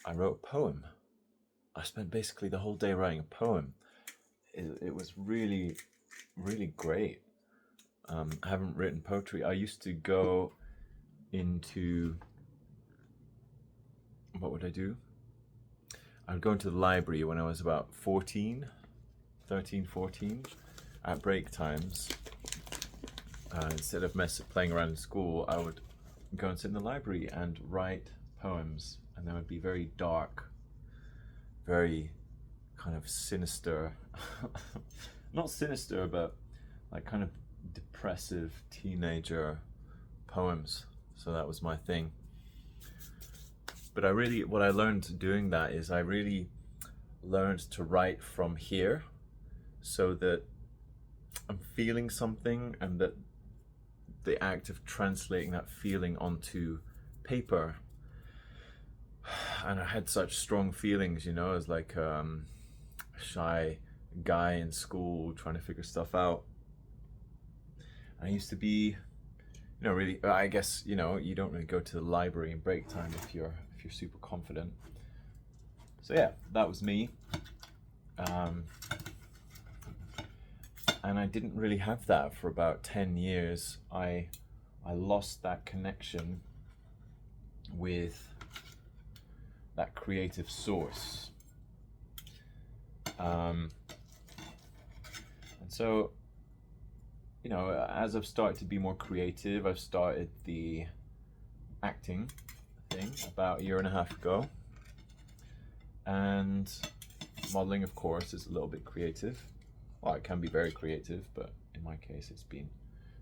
I wrote a poem. I spent basically the whole day writing a poem. It was really, really great. I haven't written poetry. I used to go into, what would I do? I would go into the library when I was about 14, 13, 14, at break times. Instead of playing around in school, I would go and sit in the library and write poems, and they would be very dark, very kind of sinister, not sinister, but like kind of depressive teenager poems. So that was my thing. But what I learned doing that is I really learned to write from here, so that I'm feeling something, and that the act of translating that feeling onto paper. And I had such strong feelings, as like a shy guy in school trying to figure stuff out. And I used to be, really, I guess, you don't really go to the library in break time if you're super confident. So yeah, that was me. And I didn't really have that for about 10 years. I lost that connection with that creative source. And so, as I've started to be more creative, I've started the acting thing about a year and a half ago. And modeling, of course, is a little bit creative. Well, it can be very creative, but in my case, it's been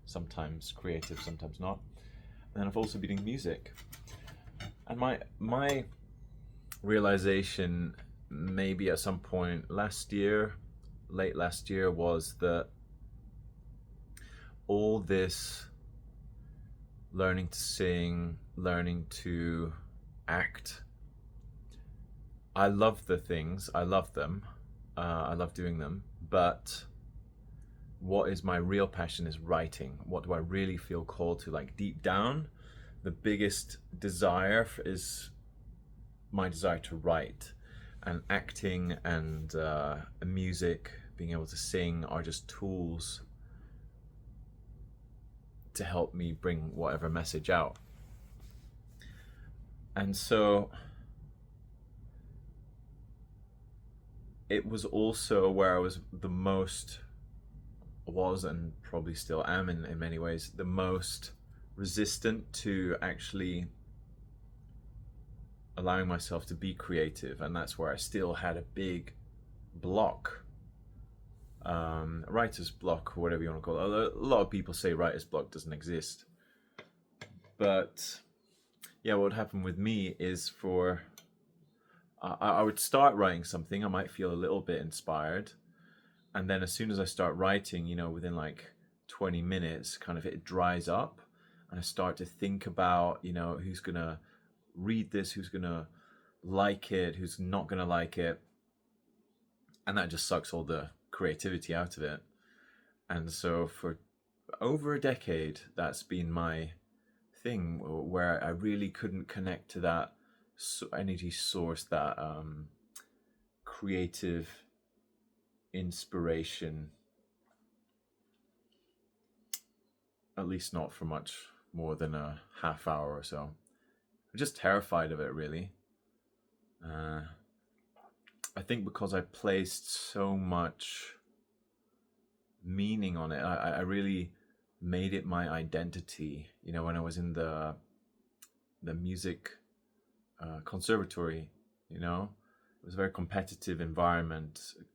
sometimes creative, sometimes not. And then I've also been doing music. And my realization, maybe at some point late last year, was that all this learning to sing, learning to act, I love the things, I love them, I love doing them, but what is my real passion is writing. What do I really feel called to? Like deep down, the biggest desire is my desire to write. And acting and music, being able to sing, are just tools to help me bring whatever message out. And so it was also where I was and probably still am in many ways, the most resistant to actually allowing myself to be creative. And that's where I still had a big block, writer's block, or whatever you want to call it. A lot of people say writer's block doesn't exist, but yeah, what happened with me is I would start writing something, I might feel a little bit inspired, and then as soon as I start writing, within like 20 minutes, kind of it dries up, and I start to think about, who's gonna read this, who's gonna like it, who's not gonna like it, and that just sucks all the creativity out of it. And so for over a decade, that's been my thing, where I really couldn't connect to that energy source, that creative inspiration, at least not for much more than a half hour or so. I'm just terrified of it, really. I think because I placed so much meaning on it, I really made it my identity. When I was in the music conservatory, it was a very competitive environment. It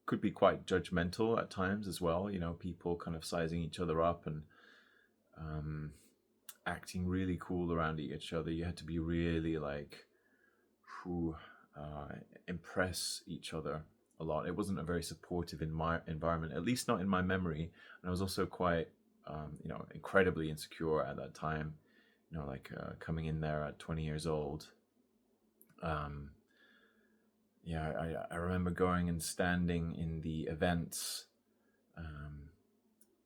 could be quite judgmental at times as well. People kind of sizing each other up and acting really cool around each other. You had to be really like, impress each other a lot. It wasn't a very supportive environment, at least not in my memory. And I was also quite, incredibly insecure at that time. Coming in there at 20 years old. I remember going and standing in the events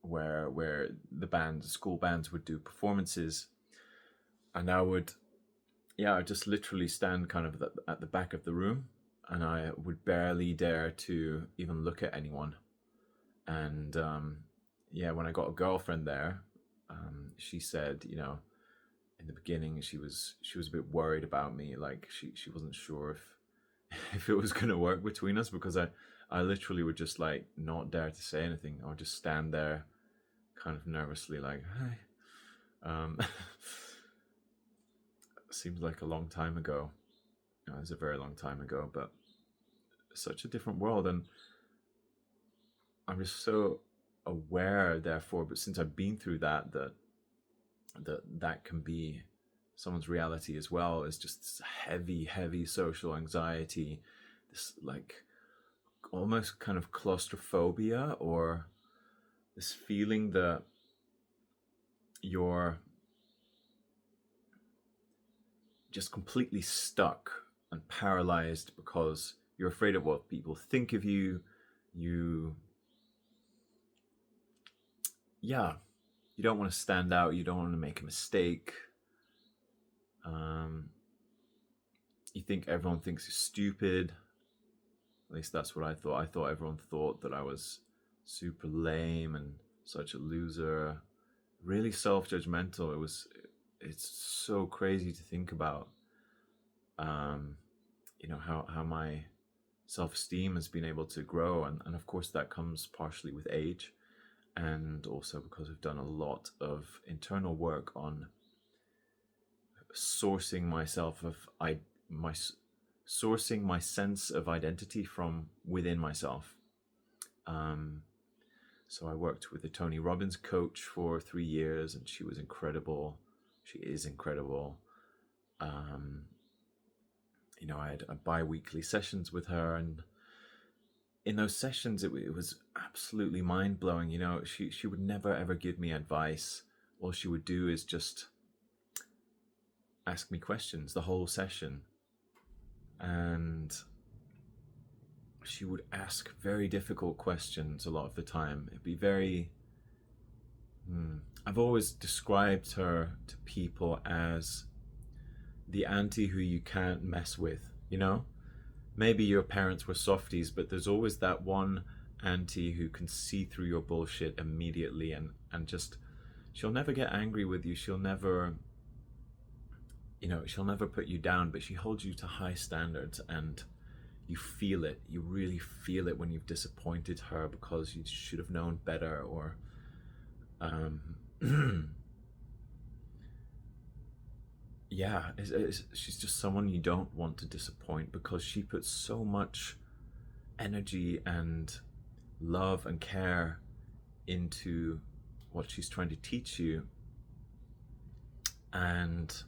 where the school bands would do performances, and I would yeah, I just literally stand kind of at the back of the room, and I would barely dare to even look at anyone. And yeah, when I got a girlfriend there, she said, you know, in the beginning she was a bit worried about me. Like she wasn't sure if it was gonna work between us, because I literally would just like not dare to say anything, or just stand there, kind of nervously, like, hi. Seems like a long time ago. You know, it was a very long time ago, but such a different world, and I'm just so aware, therefore. But since I've been through that, that can be someone's reality as well. Is just this heavy, heavy social anxiety, this like almost kind of claustrophobia, or this feeling that you're just completely stuck and paralyzed because you're afraid of what people think of you. You, yeah, you don't want to stand out. You don't want to make a mistake. You think everyone thinks you're stupid. At least that's what I thought. I thought everyone thought that I was super lame and such a loser. Really self-judgmental. It's so crazy to think about. You know, how my self-esteem has been able to grow, and of course that comes partially with age, and also because I've done a lot of internal work on sourcing myself of sourcing my sense of identity from within myself. So I worked with a Tony Robbins coach for 3 years, and she was incredible. She is incredible. You know, I had bi-weekly sessions with her, and in those sessions, it was absolutely mind-blowing. You know, she would never ever give me advice. All she would do is just ask me questions the whole session, and she would ask very difficult questions a lot of the time. It'd be very I've always described her to people as the auntie who you can't mess with, you know? Maybe your parents were softies, but there's always that one auntie who can see through your bullshit immediately, and just, she'll never get angry with you. She'll never, you know, she'll never put you down, but she holds you to high standards, and you feel it. You really feel it when you've disappointed her because you should have known better, or yeah, she's just someone you don't want to disappoint, because she puts so much energy and love and care into what she's trying to teach you, and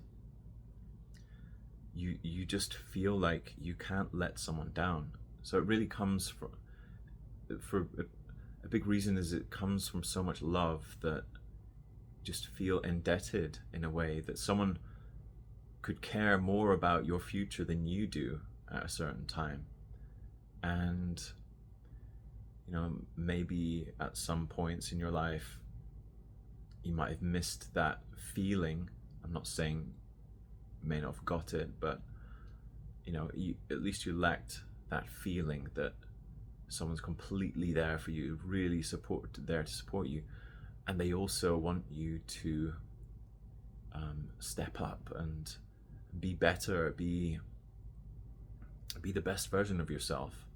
you just feel like you can't let someone down. So it really comes from, for a big reason is it comes from so much love, that just feel indebted in a way that someone could care more about your future than you do at a certain time. And you know, maybe at some points in your life you might have missed that feeling. I'm not saying you may not have got it, but you know, at least you lacked that feeling that someone's completely there for you, really there to support you, and they also want you to step up and be better, be the best version of yourself,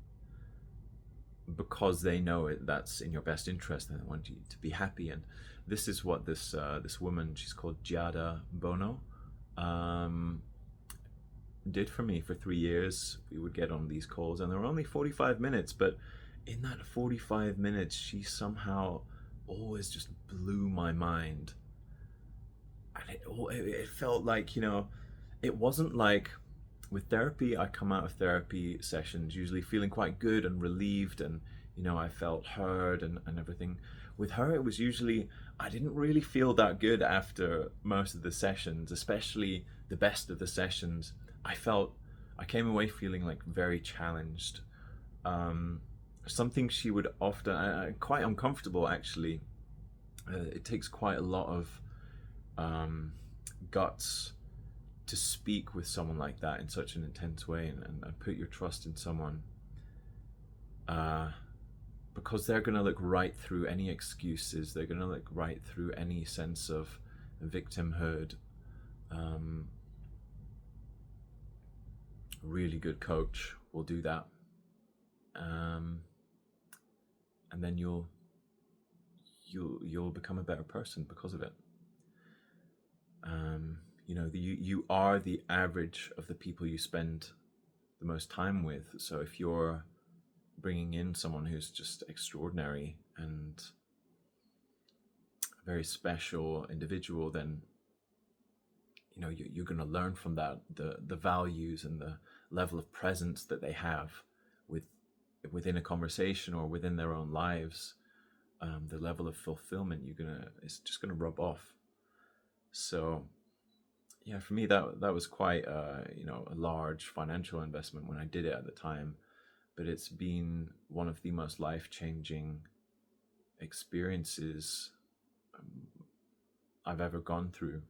because they know that's in your best interest, and they want you to be happy. And this is what this woman, she's called Giada Bono, did for me for 3 years. We would get on these calls, and they were only 45 minutes, but in that 45 minutes she somehow always just blew my mind. And it felt like, you know, it wasn't like with therapy, I come out of therapy sessions usually feeling quite good and relieved, and you know, I felt heard and everything. With her, it was usually, I didn't really feel that good after most of the sessions, especially the best of the sessions. I came away feeling like very challenged. Something she would often, quite uncomfortable actually. It takes quite a lot of guts to speak with someone like that in such an intense way, and put your trust in someone, because they're going to look right through any excuses. They're going to look right through any sense of victimhood. A really good coach will do that, and then you'll become a better person because of it. You are the average of the people you spend the most time with. So if you're bringing in someone who's just extraordinary and a very special individual, then you're going to learn from that the values and the level of presence that they have within a conversation or within their own lives. The level of fulfillment it's just gonna rub off. So yeah, for me that was quite a large financial investment when I did it at the time, but it's been one of the most life-changing experiences I've ever gone through.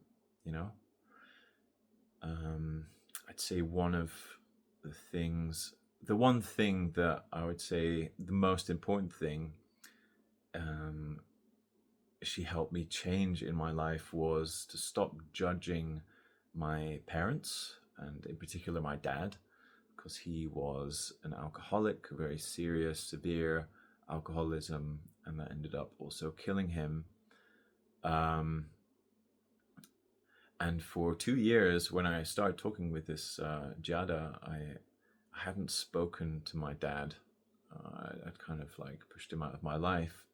I'd say the one thing that I would say the most important thing she helped me change in my life was to stop judging my parents, and in particular my dad, because he was an alcoholic, very serious, severe alcoholism, and that ended up also killing him. And for 2 years, when I started talking with this Jada, I hadn't spoken to my dad. I'd kind of like pushed him out of my life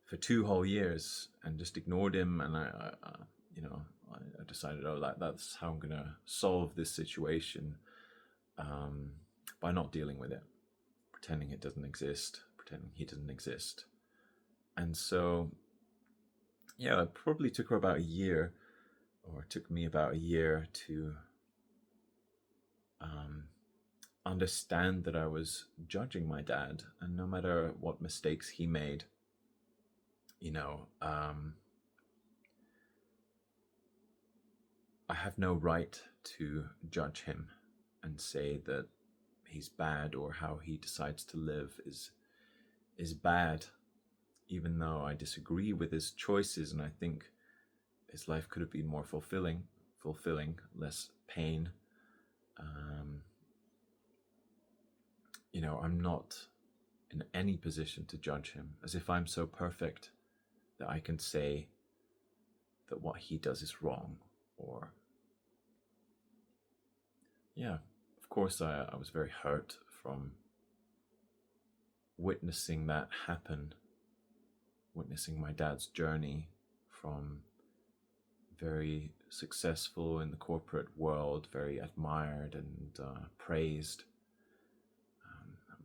for 2 whole years and just ignored him. And I decided, that's how I'm gonna solve this situation, by not dealing with it, pretending it doesn't exist, pretending he doesn't exist. And so, yeah, it probably took her about a year, or it took me about a year to understand that I was judging my dad, and no matter what mistakes he made, I have no right to judge him and say that he's bad or how he decides to live is bad, even though I disagree with his choices, and I think his life could have been more fulfilling, less pain. I'm not in any position to judge him, as if I'm so perfect that I can say that what he does is wrong. Or, yeah, of course I was very hurt from witnessing that happen, witnessing my dad's journey from very successful in the corporate world, very admired and praised,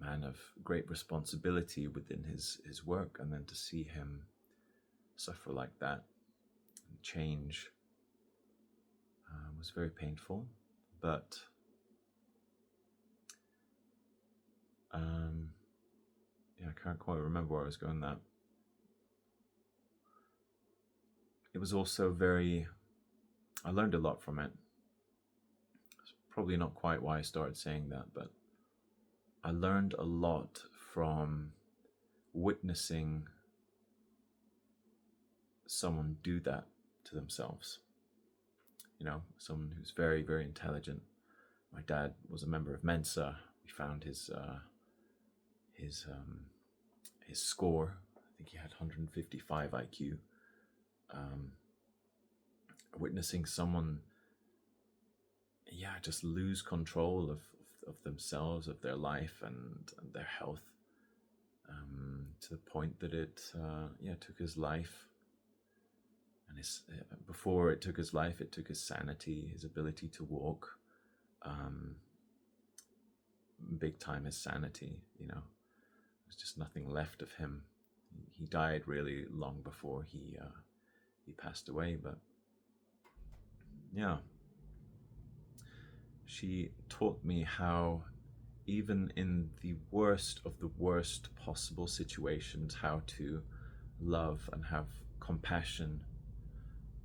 a man of great responsibility within his work, and then to see him suffer like that and change was very painful. But I can't quite remember where I was going that. It was also I learned a lot from it. It's probably not quite why I started saying that, but I learned a lot from witnessing someone do that to themselves. Someone who's very, very intelligent. My dad was a member of Mensa. We found his score. I think he had 155 IQ. Witnessing someone, just lose control of themselves, of their life and their health, to the point that it took his life. And before it took his life, it took his sanity, his ability to walk, big time his sanity. There's just nothing left of him. He died really long before he passed away, but yeah, she taught me how, even in the worst of the worst possible situations, how to love and have compassion.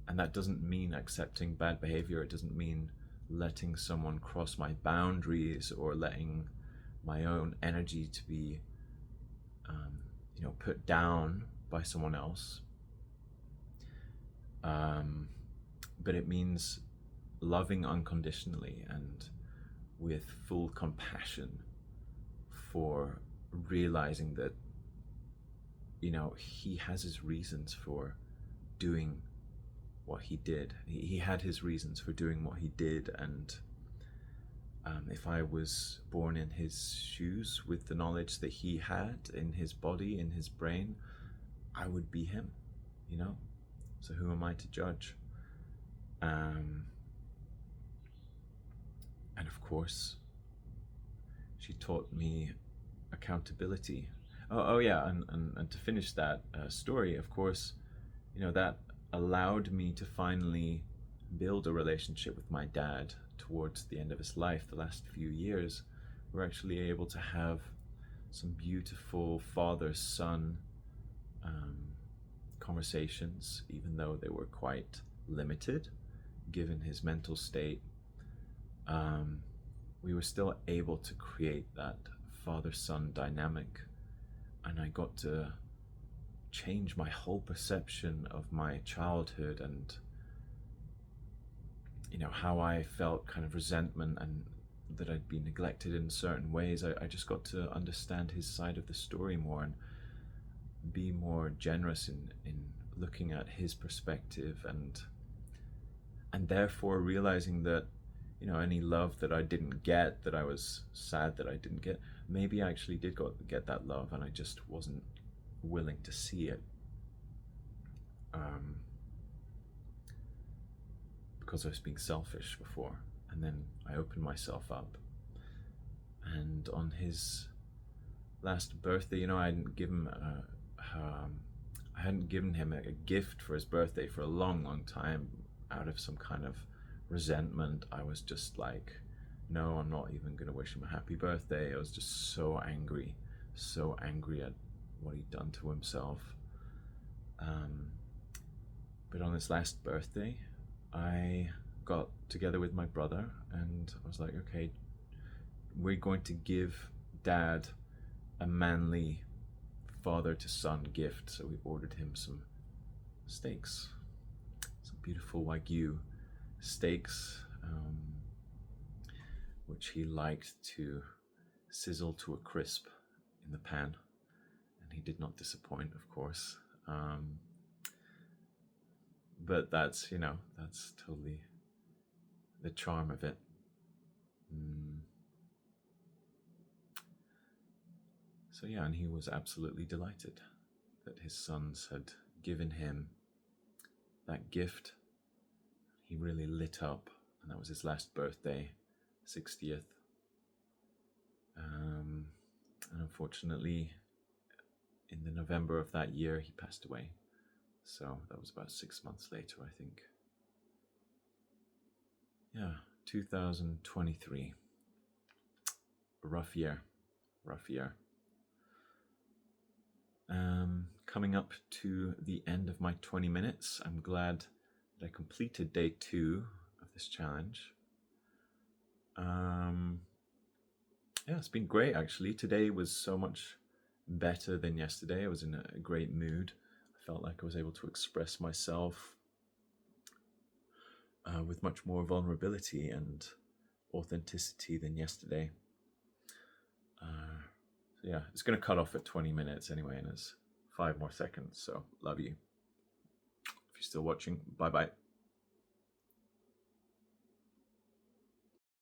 And that doesn't mean accepting bad behavior. It doesn't mean letting someone cross my boundaries or letting my own energy to be put down by someone else. But it means loving unconditionally and with full compassion for realizing that he has his reasons for doing what he did. He had his reasons for doing what he did, and if I was born in his shoes with the knowledge that he had in his body, in his brain, I would be him, So who am I to judge? And of course, she taught me accountability. Oh yeah, and to finish that story, of course, that allowed me to finally build a relationship with my dad towards the end of his life. The last few years, we're actually able to have some beautiful father-son conversations, even though they were quite limited given his mental state. We were still able to create that father-son dynamic, and I got to change my whole perception of my childhood and how I felt kind of resentment and that I'd been neglected in certain ways. I just got to understand his side of the story more and be more generous in looking at his perspective, and therefore realizing that any love that I didn't get, that I was sad that I didn't get, maybe I actually did get that love and I just wasn't willing to see it, because I was being selfish before. And then I opened myself up, and on his last birthday, I hadn't given him a gift for his birthday for a long time, out of some kind of resentment. I was just like, no, I'm not even going to wish him a happy birthday. I was just so angry at what he'd done to himself. But on his last birthday, I got together with my brother and I was like, okay, we're going to give Dad a manly father to son gift. So we ordered him some steaks, some beautiful Wagyu steaks, which he liked to sizzle to a crisp in the pan, and he did not disappoint, of course. But that's totally the charm of it. So yeah, and he was absolutely delighted that his sons had given him that gift. He really lit up, and that was his last birthday, 60th. And unfortunately, in the November of that year, he passed away. So that was about 6 months later, I think. Yeah, 2023. Rough year. Coming up to the end of my 20 minutes. I'm glad that I completed day 2 of this challenge. Yeah, it's been great actually. Today was so much better than yesterday. I was in a great mood. I felt like I was able to express myself with much more vulnerability and authenticity than yesterday. So yeah, it's going to cut off at 20 minutes anyway, and it's 5 more seconds. So love you. If you're still watching, bye bye.